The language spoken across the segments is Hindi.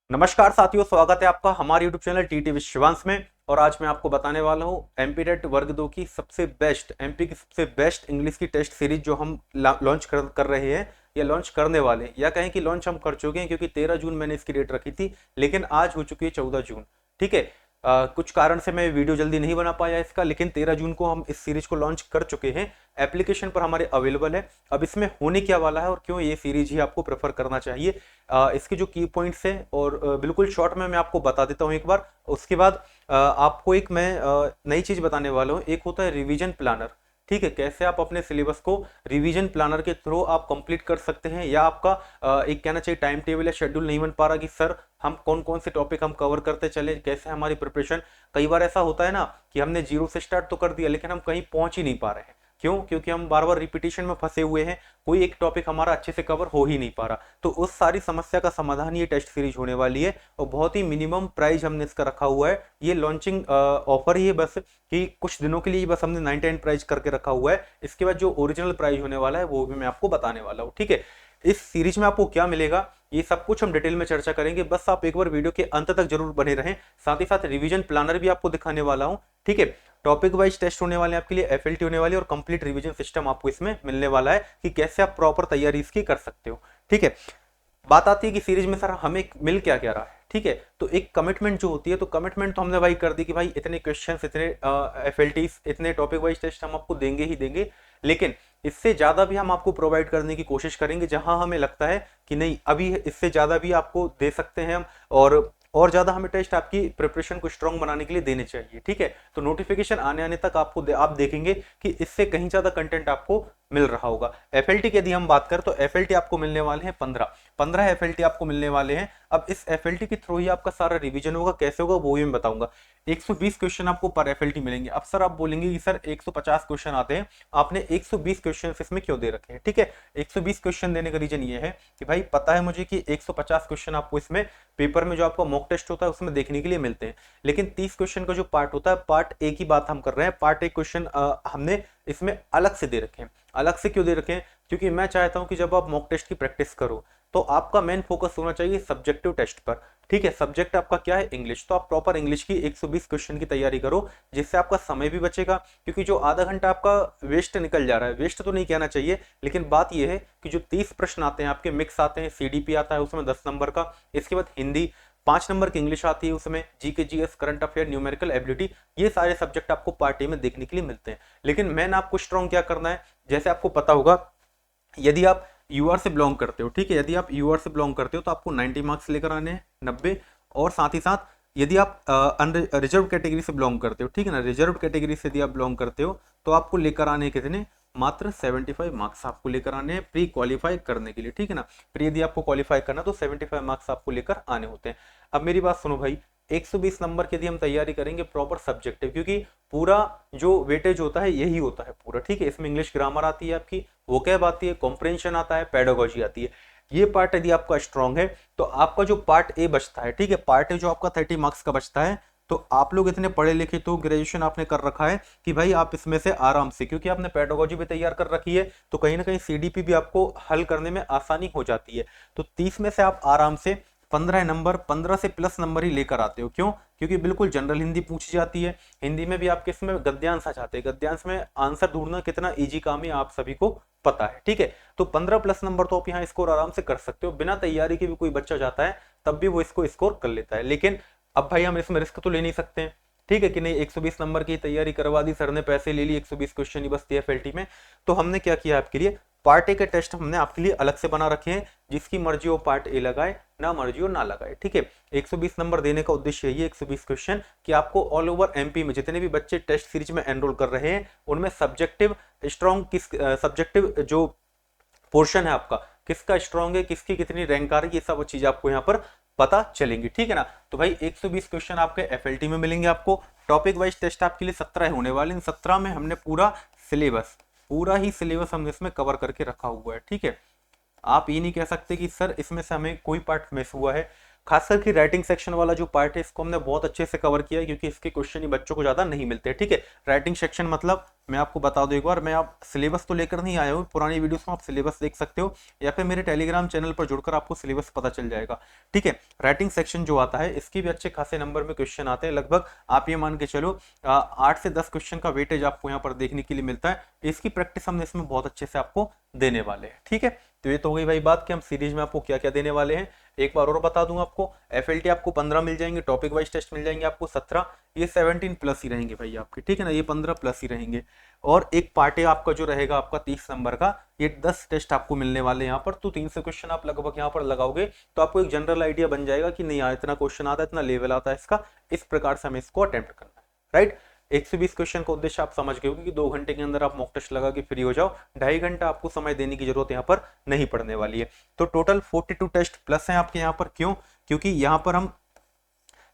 नमस्कार साथियों, स्वागत है आपका हमारे YouTube चैनल टीटी विश्वांश में। और आज मैं आपको बताने वाला हूँ एमपी टेट वर्ग 2 की सबसे बेस्ट एमपी की सबसे बेस्ट इंग्लिश की टेस्ट सीरीज जो हम लॉन्च कर रहे हैं या लॉन्च करने वाले हैं, या कहें कि लॉन्च हम कर चुके हैं, क्योंकि 13 जून मैंने इसकी डेट रखी थी, लेकिन आज हो चुकी है 14 जून। ठीक है। कुछ कारण से मैं वीडियो जल्दी नहीं बना पाया इसका, लेकिन 13 जून को हम इस सीरीज को लॉन्च कर चुके हैं। एप्लीकेशन पर हमारे अवेलेबल है। अब इसमें होने क्या वाला है और क्यों ये सीरीज ही आपको प्रेफर करना चाहिए, इसके जो की पॉइंट्स हैं और बिल्कुल शॉर्ट में मैं आपको बता देता हूँ एक बार। उसके बाद आपको एक मैं नई चीज बताने वाला हूँ। एक होता है रिवीजन प्लानर। ठीक है, कैसे आप अपने सिलेबस को रिवीजन प्लानर के थ्रू आप कंप्लीट कर सकते हैं, या आपका एक कहना चाहिए टाइम टेबल या शेड्यूल नहीं बन पा रहा कि सर हम कौन कौन से टॉपिक हम कवर करते चले, कैसे हमारी प्रिपरेशन। कई बार ऐसा होता है ना कि हमने जीरो से स्टार्ट तो कर दिया, लेकिन हम कहीं पहुंच ही नहीं पा रहे हैं। क्यों? क्योंकि हम बार बार रिपीटिशन में फंसे हुए हैं, कोई एक टॉपिक हमारा अच्छे से कवर हो ही नहीं पा रहा। तो उस सारी समस्या का समाधान ये टेस्ट सीरीज होने वाली है, और बहुत ही मिनिमम प्राइस हमने इसका रखा हुआ है। ये लॉन्चिंग ऑफर ही है बस, कि कुछ दिनों के लिए बस हमने 99 प्राइस करके रखा हुआ है। इसके बाद जो ओरिजिनल प्राइस होने वाला है वो भी मैं आपको बताने वाला हूँ। ठीक है। इस सीरीज में आपको क्या मिलेगा ये सब कुछ हम डिटेल में चर्चा करेंगे, बस आप एक बार वीडियो के अंत तक जरूर बने रहें। साथ ही साथ रिवीजन प्लानर भी आपको दिखाने वाला हूं। ठीक है। टॉपिक वाइज टेस्ट होने वाले हैं आपके लिए, एफएलटी होने वाली है, और कंप्लीट रिवीजन सिस्टम आपको इसमें मिलने वाला है कि कैसे आप प्रॉपर तैयारी इसकी कर सकते हो। ठीक है। बात आती है कि सीरीज में सर हमें मिल क्या क्या रहा है। ठीक है। तो एक कमिटमेंट जो होती है, तो कमिटमेंट तो हमने भाई कर दी कि भाई इतने क्वेश्चंस, इतने एफएलटीज, इतने टॉपिक वाइज टेस्ट हम आपको देंगे ही देंगे। लेकिन इससे ज्यादा भी हम आपको प्रोवाइड करने की कोशिश करेंगे, जहां हमें लगता है कि नहीं अभी इससे ज्यादा भी आपको दे सकते हैं हम, और ज्यादा हमें टेस्ट आपकी प्रिपरेशन को स्ट्रांग बनाने के लिए देने चाहिए। ठीक है। तो नोटिफिकेशन आने आने तक आप देखेंगे कि इससे कहीं ज्यादा कंटेंट आपको मिल रहा होगा। एफएलटी की यदि हम बात करें तो एफएलटी आपको मिलने वाले हैं 15 एफएलटी आपको मिलने वाले हैं। अब इस एफएलटी के थ्रू ही आपका सारा रिवीजन होगा। कैसे होगा वो भी मैं बताऊंगा। 120 क्वेश्चन आपको पर एफएलटी मिलेंगे। अब सर आप बोलेंगे कि सर 150 क्वेश्चन आते हैं, आपने 120 क्वेश्चन इसमें क्यों दे रखे हैं? ठीक है। 120 क्वेश्चन देने का रीजन ये है कि भाई पता है मुझे कि 150 क्वेश्चन आपको इसमें पेपर में जो आपका मॉक टेस्ट होता है उसमें देखने के लिए मिलते हैं, लेकिन 30 क्वेश्चन का जो पार्ट होता है, पार्ट ए की बात हम कर रहे हैं, पार्ट ए क्वेश्चन हमने इसमें अलग से दे रखे हैं। अलग से क्यों दे रखे हैं? क्योंकि मैं चाहता हूं कि जब आप मॉक टेस्ट की प्रैक्टिस करो तो आपका मेन फोकस होना चाहिए सब्जेक्टिव टेस्ट पर। ठीक है। सब्जेक्ट आपका क्या है? इंग्लिश। तो आप प्रॉपर इंग्लिश की 120 क्वेश्चन की तैयारी करो, जिससे आपका समय भी बचेगा। क्योंकि जो आधा घंटा आपका वेस्ट निकल जा रहा है, वेस्ट तो नहीं कहना चाहिए, लेकिन बात यह है कि जो 30 प्रश्न आते हैं आपके मिक्स आते हैं, सीडीपी आता है उसमें 10 नंबर का, इसके बाद हिंदी 5 नंबर की, इंग्लिश आती है उसमें, GK GS, current affair, numerical ability, ये सारे सब्जेक्ट आपको पार्ट ए में देखने के लिए मिलते हैं। लेकिन मैंने आपको स्ट्रॉन्ग क्या करना है, जैसे आपको पता होगा, यदि आप यूआर से बिलोंग करते हो, ठीक है, यदि आप यूआर से बिलोंग करते हो तो आपको 90 मार्क्स लेकर आने हैं, 90। और साथ ही साथ यदि आप रिजर्व कैटेगरी से बिलोंग करते हो, ठीक है ना, रिजर्व कैटेगरी से यदि आप बिलोंग करते हो तो आपको लेकर आने कितने? मात्र 75 मार्क्स आपको लेकर आने हैं प्री क्वालिफाई करने के लिए। ठीक है ना। प्री यदि आपको क्वालिफाई करना तो 75 मार्क्स आपको लेकर आने होते हैं। अब मेरी बात सुनो भाई, 120 नंबर की यदि हम तैयारी करेंगे प्रॉपर सब्जेक्टिव, क्योंकि पूरा जो वेटेज होता है यही होता है पूरा। ठीक है। इसमें इंग्लिश ग्रामर आती है आपकी, वोकैब आती है, कॉम्प्रिहेंशन आता है, पेडागोजी आती है। ये पार्ट यदि आपका स्ट्रांग है तो आपका जो पार्ट ए बचता है, ठीक है, पार्ट ए जो आपका 30 मार्क्स का बचता है, तो आप लोग इतने पढ़े लिखे, तो ग्रेजुएशन आपने कर रखा है कि भाई आप इसमें से आराम से, क्योंकि आपने पेडागोजी भी तैयार कर रखी है, तो कहीं ना कहीं सीडीपी भी आपको हल करने में आसानी हो जाती है। तो 30 में से आप आराम से 15 नंबर, 15 से प्लस नंबर ही लेकर आते हो। क्यों? क्योंकि बिल्कुल जनरल हिंदी पूछी जाती है। हिंदी में भी आपके इसमें गद्यांश आ जाते हैं। गद्यांश में आंसर ढूंढना कितना इजी काम है आप सभी को पता है। ठीक है। तो 15 प्लस नंबर तो आप यहाँ स्कोर आराम से कर सकते हो। बिना तैयारी के भी कोई बच्चा जाता है तब भी वो इसको स्कोर कर लेता है। लेकिन अब भाई हम इसमें रिस्क तो ले नहीं सकते हैं, ठीक है कि नहीं। 120 नंबर की तैयारी करवा दी सर ने, पैसे ले लिए, 120 क्वेश्चन ही बचती है एफएलटी में। तो हमने क्या किया आपके लिए, पार्ट ए के टेस्ट हमने आपके लिए अलग से बना रखे हैं। जिसकी मर्जी हो पार्ट ए लगाए, ना मर्जी हो ना लगाए। ठीक है। 120 नंबर देने का उद्देश्य यही है, 120 क्वेश्चन, कि आपको ऑल ओवर एमपी में जितने भी बच्चे टेस्ट सीरीज में एनरोल कर रहे हैं उनमें सब्जेक्टिव स्ट्रॉन्ग किस सब्जेक्टिव जो पोर्शन है आपका, किसका स्ट्रॉन्ग है, किसकी कितनी रैंक आ रही है, ये सब चीज आपको यहाँ पर पता चलेंगी। ठीक है ना। तो भाई 120 क्वेश्चन आपके एफएलटी में मिलेंगे आपको। टॉपिक वाइज टेस्ट आपके लिए 17 होने वाले। इन 17 में हमने पूरा ही सिलेबस हमने इसमें कवर करके रखा हुआ है। ठीक है। आप ये नहीं कह सकते कि सर इसमें से हमें कोई पार्ट मिस हुआ है। खास करके राइटिंग सेक्शन वाला जो पार्ट है इसको हमने बहुत अच्छे से कवर किया है, क्योंकि इसके क्वेश्चन ही बच्चों को ज्यादा नहीं मिलते। ठीक है, राइटिंग सेक्शन मतलब मैं आपको बता दूं एक बार, मैं आप सिलेबस तो लेकर नहीं आया हूँ, पुरानी वीडियोस में आप सिलेबस देख सकते हो या फिर मेरे टेलीग्राम चैनल पर जुड़कर आपको सिलेबस पता चल जाएगा। ठीक है, राइटिंग सेक्शन जो आता है इसकी भी अच्छे खासे नंबर में क्वेश्चन आते हैं, लगभग आप ये मान के चलो 8 से 10 क्वेश्चन का वेटेज आपको यहाँ पर देखने के लिए मिलता है। इसकी प्रैक्टिस हमने इसमें बहुत अच्छे से आपको देने वाले हैं। ठीक है, तो ये तो हो गई भाई बात कि हम सीरीज में आपको क्या क्या देने वाले हैं। एक बार और बता दूं आपको, एफएलटी आपको 15 मिल जाएंगे, टॉपिक वाइज टेस्ट मिल जाएंगे आपको 17, ये 17 प्लस ही रहेंगे भाई आपके। ठीक है ना, ये 15 प्लस ही रहेंगे। और एक पार्ट है आपका जो रहेगा आपका 30 नंबर का, ये 10 टेस्ट आपको मिलने वाले हैं यहाँ पर। तो 300 क्वेश्चन आप लगभग यहाँ पर लगाओगे तो आपको एक जनरल आइडिया बन जाएगा कि नहीं यार इतना क्वेश्चन आता है, इतना लेवल आता है इसका, इस प्रकार से हमें इसको अटेम्प्ट करना है। राइट, 120 क्वेश्चन का उद्देश्य आप समझ गए होंगे कि 2 घंटे के अंदर आप मॉक टेस्ट लगा के फ्री हो जाओ, 2.5 घंटा आपको समय देने की जरूरत यहाँ पर नहीं पड़ने वाली है। तो टोटल 42 टेस्ट प्लस हैं आपके यहाँ पर। क्यों? क्योंकि यहाँ पर हम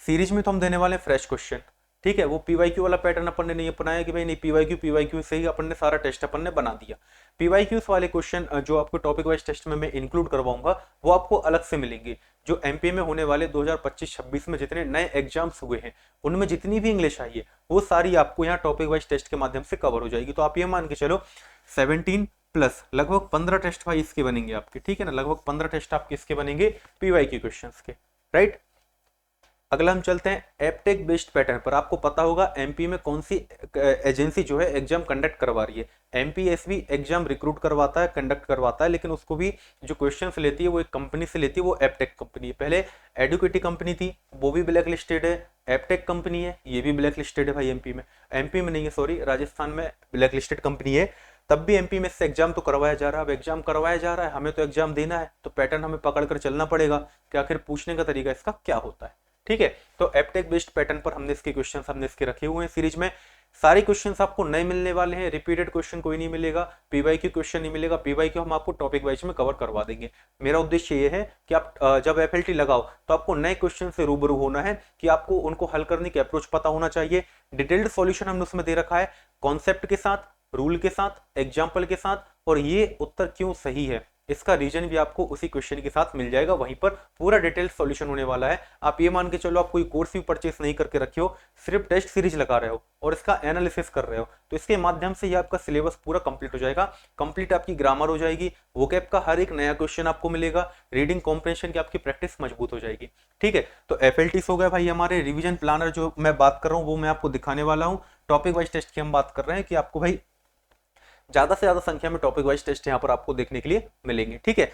सीरीज में तो हम देने वाले हैं फ्रेश क्वेश्चन। ठीक है, वो पीवाईक्यू वाला पैटर्न अपन ने नहीं अपनाया कि भाई नहीं पीवाईक्यू से ही अपन ने सारा टेस्ट अपन ने बना दिया। पीवाईक्यूज वाले क्वेश्चन जो आपको टॉपिक वाइज टेस्ट में मैं इंक्लूड करवाऊंगा वो आपको अलग से मिलेंगे। जो एमपी में होने वाले 2025-26 में जितने नए एग्जाम्स हुए हैं उनमें जितनी भी इंग्लिश आई है वो सारी आपको यहाँ टॉपिक वाइज टेस्ट के माध्यम से कवर हो जाएगी। तो आप ये मान के चलो 17 प्लस लगभग 15 टेस्ट भाई इसके बनेंगे आपके। ठीक है ना, लगभग 15 टेस्ट आपके इसके बनेंगे पीवाईक्यू क्वेश्चंस के। राइट, अगला हम चलते हैं एपटेक बेस्ड पैटर्न पर। आपको पता होगा एमपी में कौन सी एजेंसी जो है एग्जाम कंडक्ट करवा रही है। एमपीएसबी एग्जाम रिक्रूट करवाता है, कंडक्ट करवाता है, लेकिन उसको भी जो क्वेश्चंस लेती है वो एक कंपनी से लेती है, वो एपटेक कंपनी है। पहले एडुकेटी कंपनी थी, वो भी ब्लैक लिस्टेड है। एपटेक कंपनी है, ये भी ब्लैक लिस्टेड है भाई एमपी में नहीं है, सॉरी राजस्थान में ब्लैक लिस्टेड कंपनी है। तब भी एमपी में से एग्जाम तो करवाया जा रहा है। अब एग्जाम करवाया जा रहा है, हमें तो एग्जाम देना है, तो पैटर्न हमें पकड़ कर चलना पड़ेगा कि आखिर पूछने का तरीका इसका क्या होता है। ठीक है, तो एपटेक बेस्ड पैटर्न पर हमने इसके क्वेश्चंस हमने इसके रखे हुए हैं सीरीज में। सारे क्वेश्चंस आपको नए मिलने वाले हैं, रिपीटेड क्वेश्चन कोई नहीं मिलेगा, पीवाईक्यू क्वेश्चन नहीं मिलेगा। पीवाईक्यू हम आपको टॉपिक वाइज में कवर करवा देंगे। मेरा उद्देश्य ये है कि आप जब एफएलटी लगाओ तो आपको नए क्वेश्चन से रूबरू होना है, कि आपको उनको हल करने की अप्रोच पता होना चाहिए। डिटेल्ड सॉल्यूशन हमने उसमें दे रखा है, कॉन्सेप्ट के साथ, रूल के साथ, एग्जाम्पल के साथ, और ये उत्तर क्यों सही है इसका रीजन भी आपको उसी क्वेश्चन के साथ मिल जाएगा। वहीं पर पूरा डिटेल सॉल्यूशन होने वाला है। आप ये मान के चलो आप कोई कोर्स भी परचेस नहीं करके रखे हो, सिर्फ टेस्ट सीरीज लगा रहे हो और इसका एनालिसिस कर रहे हो, तो इसके माध्यम से ये आपका सिलेबस पूरा कंप्लीट हो जाएगा। कंप्लीट आपकी ग्रामर हो जाएगी, वोकैब का हर एक नया क्वेश्चन आपको मिलेगा, रीडिंग कॉम्प्रिहेंशन की आपकी प्रैक्टिस मजबूत हो जाएगी। ठीक है, तो एफएलटीस हो गए भाई हमारे। रिविजन प्लानर जो मैं बात कर रहा हूँ वो मैं आपको दिखाने वाला हूँ। टॉपिक वाइज टेस्ट की हम बात कर रहे हैं कि आपको भाई ज्यादा से ज्यादा संख्या में टॉपिक वाइज टेस्ट यहाँ पर आपको देखने के लिए मिलेंगे। ठीक है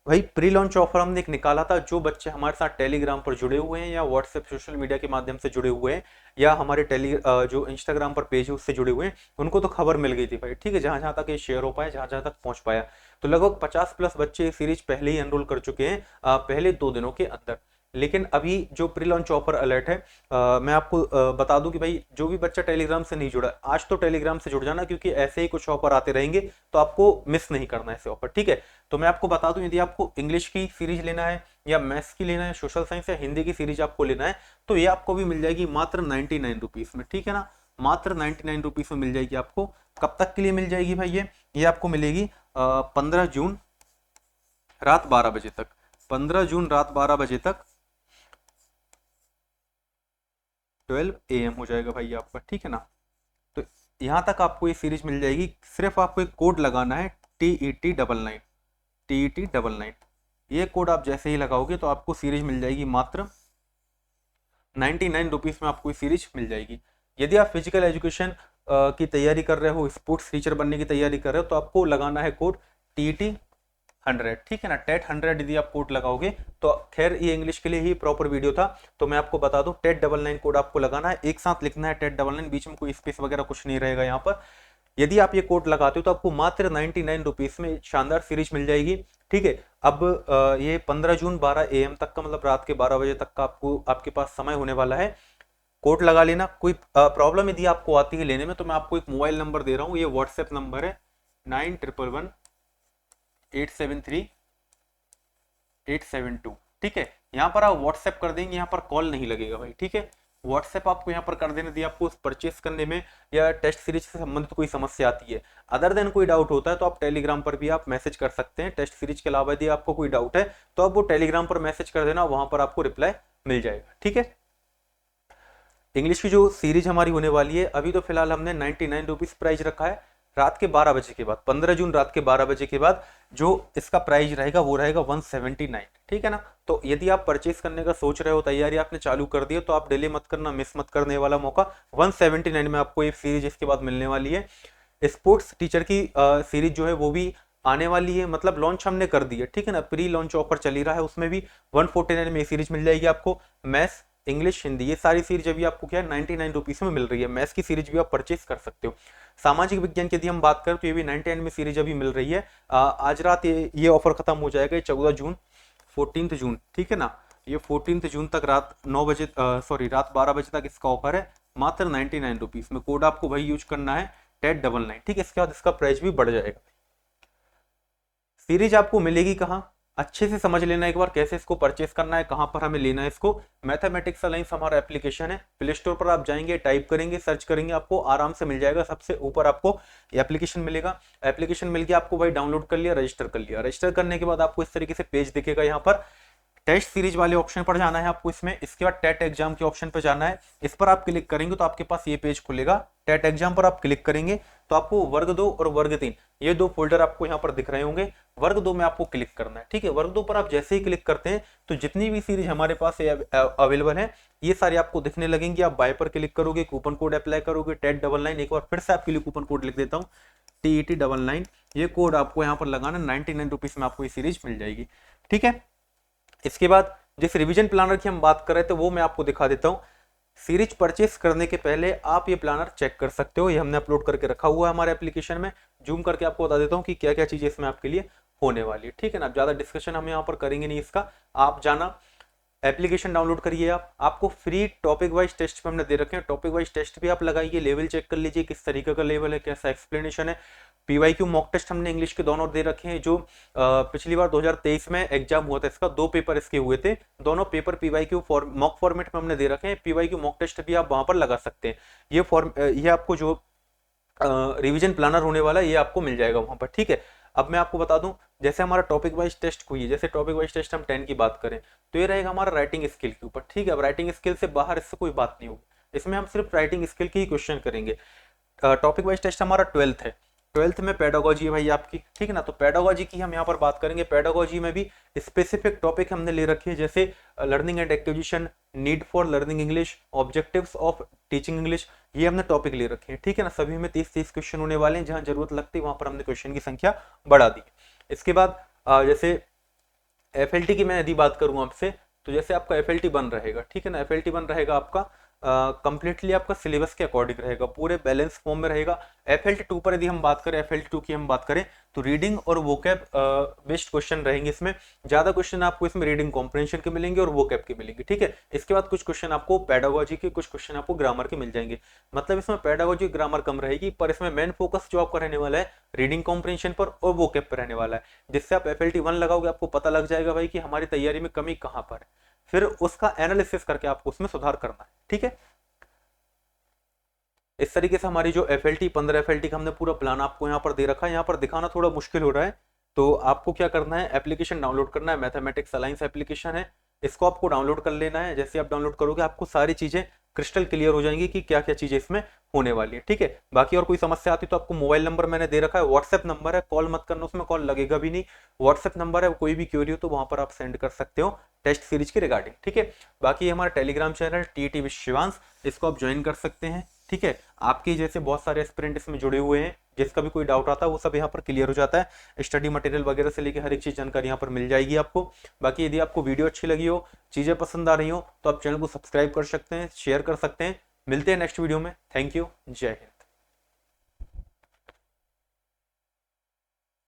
भाई, प्री लॉन्च ऑफर हमने एक निकाला था। जो बच्चे हमारे साथ टेलीग्राम पर जुड़े हुए हैं या व्हाट्सएप सोशल मीडिया के माध्यम से जुड़े हुए हैं या हमारे जो इंस्टाग्राम पर पेज है उससे जुड़े हुए हैं, उनको तो खबर मिल गई थी भाई। ठीक है, जहां जहां तक ये शेयर हो पाया, जहां जहां तक पहुंच पाया, तो लगभग 50 प्लस बच्चे सीरीज पहले ही एनरोल कर चुके हैं पहले 2 दिनों के अंदर। लेकिन अभी जो प्री लॉन्च ऑफर अलर्ट है, मैं आपको बता दूं कि भाई जो भी बच्चा टेलीग्राम से नहीं जुड़ा आज तो टेलीग्राम से जुड़ जाना, क्योंकि ऐसे ही कुछ ऑफर आते रहेंगे तो आपको मिस नहीं करना है ऐसे ऑफर। ठीक है, तो मैं आपको बता दूं, यदि आपको इंग्लिश की सीरीज लेना है या मैथ्स की लेना है, सोशल साइंस या हिंदी की सीरीज आपको लेना है, तो ये आपको भी मिल जाएगी मात्र 99 रुपीज में। ठीक है ना, मात्र 99 रुपीज में मिल जाएगी आपको। कब तक के लिए मिल जाएगी भाई? ये आपको मिलेगी 15 जून रात 12 बजे तक। 15 जून रात 12 बजे तक 12 AM हो जाएगा भाई आपका। ठीक है ना, तो यहां तक आपको ये सीरीज मिल जाएगी। सिर्फ आपको एक कोड लगाना है TET99 TET99। ये कोड आप जैसे ही लगाओगे तो आपको सीरीज मिल जाएगी मात्र 99 रुपीज में। आपको ये सीरीज मिल जाएगी। यदि आप फिजिकल एजुकेशन की तैयारी कर रहे हो, स्पोर्ट्स टीचर बनने की तैयारी कर रहे हो, तो आपको लगाना है कोड TET100। ठीक है ना, TET100 यदि आप कोड लगाओगे तो खैर ये इंग्लिश के लिए ही प्रॉपर वीडियो था, तो मैं आपको बता दूं TET99 कोड आपको लगाना है, एक साथ लिखना है TET99, बीच में कोई स्पेस वगैरह कुछ नहीं रहेगा यहाँ पर। यदि आप ये कोड लगाते हो तो आपको मात्र 99 रुपीज में शानदार सीरीज मिल जाएगी। ठीक है, अब ये 15 जून 12 AM तक का, मतलब रात के 12 बजे तक का आपको आपके पास समय होने वाला है। कोड लगा लेना। कोई प्रॉब्लम यदि आपको आती है लेने में तो मैं आपको एक मोबाइल नंबर दे रहा हूँ, ये व्हाट्सएप नंबर है 9111873872। ठीक है, यहाँ पर आप व्हाट्सएप कर देंगे, यहाँ पर कॉल नहीं लगेगा भाई। ठीक है, व्हाट्सएप आपको यहाँ पर कर देना दिया आपको परचेस करने में या टेस्ट सीरीज से संबंधित कोई समस्या आती है। अदर देन कोई डाउट होता है तो आप टेलीग्राम पर भी आप मैसेज कर सकते हैं। टेस्ट सीरीज के अलावा यदि आपको कोई डाउट है तो आप वो टेलीग्राम पर मैसेज कर देना, वहां पर आपको रिप्लाई मिल जाएगा। ठीक है। इंग्लिश की जो सीरीज हमारी होने वाली है, अभी तो फिलहाल हमने 99 रुपीज प्राइस रखा है। रात के 12 बजे के बाद, 15 जून रात के 12 बजे के बाद जो इसका प्राइस रहेगा वो रहेगा 179। ठीक है ना। तो यदि आप परचेस करने का सोच रहे हो, तैयारी आपने चालू कर दी है, तो आप डिले मत करना, मिस मत करने वाला मौका। 179 में आपको एक सीरीज इसके बाद मिलने वाली है। स्पोर्ट्स टीचर की सीरीज जो है वो भी आने वाली है, मतलब लॉन्च हमने कर दी है। ठीक है ना। प्री लॉन्च ऑफर चली रहा है, उसमें भी 149 में सीरीज मिल जाएगी आपको। मैथ्स, इंग्लिश, हिंदी, ये सारी सीरीज अभी आपको क्या है 99 रुपीज में मिल रही है। मैथ्स की सीरीज भी आप परचेस कर सकते हो। सामाजिक विज्ञान की यदि हम बात करें तो ये भी 99 में सीरीज अभी मिल रही है। आज रात ये ऑफर खत्म हो जाएगा, 14 जून 14 जून। ठीक है ना। ये 14 जून तक रात 9 बजे रात 12 बजे तक इसका ऑफर है, मात्र 99 रुपीज में। कोड आपको भाई यूज करना है TET99। ठीक है। इसके बाद इसका प्राइस भी बढ़ जाएगा। सीरीज आपको मिलेगी कहाँ, अच्छे से समझ लेना एक बार, कैसे इसको परचेस करना है, कहां पर हमें लेना है इसको। मैथमेटिक्स अलायंस हमारा एप्लीकेशन है, प्ले स्टोर पर आप जाएंगे, टाइप करेंगे, सर्च करेंगे, आपको आराम से मिल जाएगा। सबसे ऊपर आपको एप्लीकेशन मिलेगा। एप्लीकेशन मिल गया आपको भाई, डाउनलोड कर लिया, रजिस्टर कर लिया। रजिस्टर करने के बाद आपको इस तरीके से पेज दिखेगा। यहाँ पर टेस्ट सीरीज वाले ऑप्शन पर जाना है आपको इसमें। इसके बाद टेट एग्जाम के ऑप्शन पर जाना है, इस पर आप क्लिक करेंगे तो आपके पास ये पेज खुलेगा। टेट एग्जाम पर आप क्लिक करेंगे तो आपको वर्ग 2 और वर्ग 3 ये दो फोल्डर आपको यहाँ पर दिख रहे होंगे। वर्ग 2 में आपको क्लिक करना है। ठीक है। वर्ग 2 पर आप जैसे ही क्लिक करते हैं तो जितनी भी सीरीज हमारे पास अवेलेबल है ये सारी आपको दिखने लगेंगी। आप बाय पर क्लिक करोगे, कूपन कोड अप्लाई करोगे TET99। एक बार फिर से आपके लिए कूपन कोड लिख देता हूँ, TET99। ये कोड आपको यहाँ पर लगाना, 99 रुपीज में आपको ये सीरीज मिल जाएगी। ठीक है। इसके बाद जिस रिवीजन प्लानर की हम बात कर रहे थे वो मैं आपको दिखा देता हूँ। सीरीज परचेस करने के पहले आप ये प्लानर चेक कर सकते हो, ये हमने अपलोड करके रखा हुआ है हमारे एप्लीकेशन में। जूम करके आपको बता देता हूँ कि क्या क्या चीजें इसमें आपके लिए होने वाली है। ठीक है ना। ज्यादा डिस्कशन हम यहाँ पर करेंगे नहीं इसका। आप जाना, एप्लीकेशन डाउनलोड करिए। आपको फ्री टॉपिक वाइज टेस्ट हमने दे रखे हैं, टॉपिक वाइज टेस्ट भी आप लगाइए, लेवल चेक कर लीजिए किस तरीके का लेवल है, कैसा एक्सप्लेनेशन है। PYQ मॉक टेस्ट हमने इंग्लिश के दोनों दे रखे हैं, जो पिछली बार 2023 में एग्जाम हुआ था, इसका 2 पेपर इसके हुए थे। दोनों पेपर PYQ मॉक फॉर्मेट में हमने दे रखे हैं। PYQ मॉक टेस्ट भी आप वहां पर लगा सकते हैं। ये आपको जो रिवीजन प्लानर होने वाला है ये आपको मिल जाएगा वहां पर। ठीक है। अब मैं आपको बता दूं, जैसे हमारा टॉपिक वाइज टेस्ट हुई है, जैसे टॉपिक वाइज टेस्ट हम 10 की बात करें तो ये रहेगा हमारा राइटिंग स्किल के ऊपर। ठीक है। अब राइटिंग स्किल से बाहर इससे कोई बात नहीं होगी, इसमें हम सिर्फ राइटिंग स्किल के ही क्वेश्चन करेंगे। टॉपिक वाइज टेस्ट हमारा 12th है, 12th में पेडागोजी है भाई आपकी। ठीक है ना। तो पेडागोजी की हम यहाँ पर बात करेंगे। पेडागोजी में भी स्पेसिफिक टॉपिक हमने ले रखे हैं, जैसे learning and acquisition, need for learning English, objectives of teaching English, ये हमने टॉपिक ले रखे हैं। ठीक है ना। सभी में 30-30 क्वेश्चन होने वाले हैं, जहां जरूरत लगती है वहां पर हमने क्वेश्चन की संख्या बढ़ा दी। इसके बाद जैसे FLT की मैं यदि बात करूं आपसे, तो जैसे आपका FLT बन रहेगा। ठीक है ना। FLT बन रहेगा आपका कंप्लीटली आपका सिलेबस के अकॉर्डिंग रहेगा, पूरे बैलेंस फॉर्म में रहेगा। FLT 2 पर यदि हम बात करें, FLT 2 की हम बात करें तो रीडिंग और वोकैब बेस्ड क्वेश्चन रहेंगे इसमें। ज्यादा क्वेश्चन आपको इसमें रीडिंग कॉम्प्रिहेंशन के मिलेंगे और वोकैब के मिलेंगे। ठीक है। इसके बाद कुछ क्वेश्चन आपको पेडागोजी के, कुछ क्वेश्चन आपको ग्रामर के मिल जाएंगे। मतलब इसमें पेडागोजी ग्रामर कम रहेगी, पर इसमें मेन फोकस जो आपका रहने वाला है रीडिंग कॉम्प्रिहेंशन पर और वोकैब पर रहने वाला है। जिससे आप FLT 1 लगाओगे आपको पता लग जाएगा भाई कि हमारी तैयारी में कमी कहाँ पर है, फिर उसका एनालिसिस करके आपको उसमें सुधार करना है। ठीक है। इस तरीके से हमारी जो FLT 15 FLT का हमने पूरा प्लान आपको यहाँ पर दे रखा है। यहाँ पर दिखाना थोड़ा मुश्किल हो रहा है, तो आपको क्या करना है, एप्लीकेशन डाउनलोड करना है। मैथमेटिक्स अलायंस एप्लीकेशन है, इसको आपको डाउनलोड कर लेना है। जैसे आप डाउनलोड करोगे आपको सारी चीजें क्रिस्टल क्लियर हो जाएंगी कि क्या क्या चीजें इसमें होने वाली है। ठीक है। बाकी और कोई समस्या आती तो आपको मोबाइल नंबर मैंने दे रखा है, व्हाट्सएप नंबर है, कॉल मत करना, उसमें कॉल लगेगा भी नहीं। व्हाट्सएप नंबर है, कोई भी क्वेरी हो तो वहां पर आप सेंड कर सकते हो टेस्ट सीरीज के रिगार्डिंग। ठीक है। बाकी हमारा Telegram channel TET with Shivansh, इसको आप ज्वाइन कर सकते हैं। ठीक है। आपके जैसे बहुत सारे एस्पिरेंट इसमें जुड़े हुए हैं, जिसका भी कोई डाउट आता है वो सब यहाँ पर क्लियर हो जाता है। स्टडी मटेरियल वगैरह से लेकर हर एक चीज जानकारी यहाँ पर मिल जाएगी आपको। बाकी यदि आपको वीडियो अच्छी लगी हो, चीजें पसंद आ रही हो, तो आप चैनल को सब्सक्राइब कर सकते हैं, शेयर कर सकते हैं। मिलते हैं नेक्स्ट वीडियो में। Thank you. जय हिंद।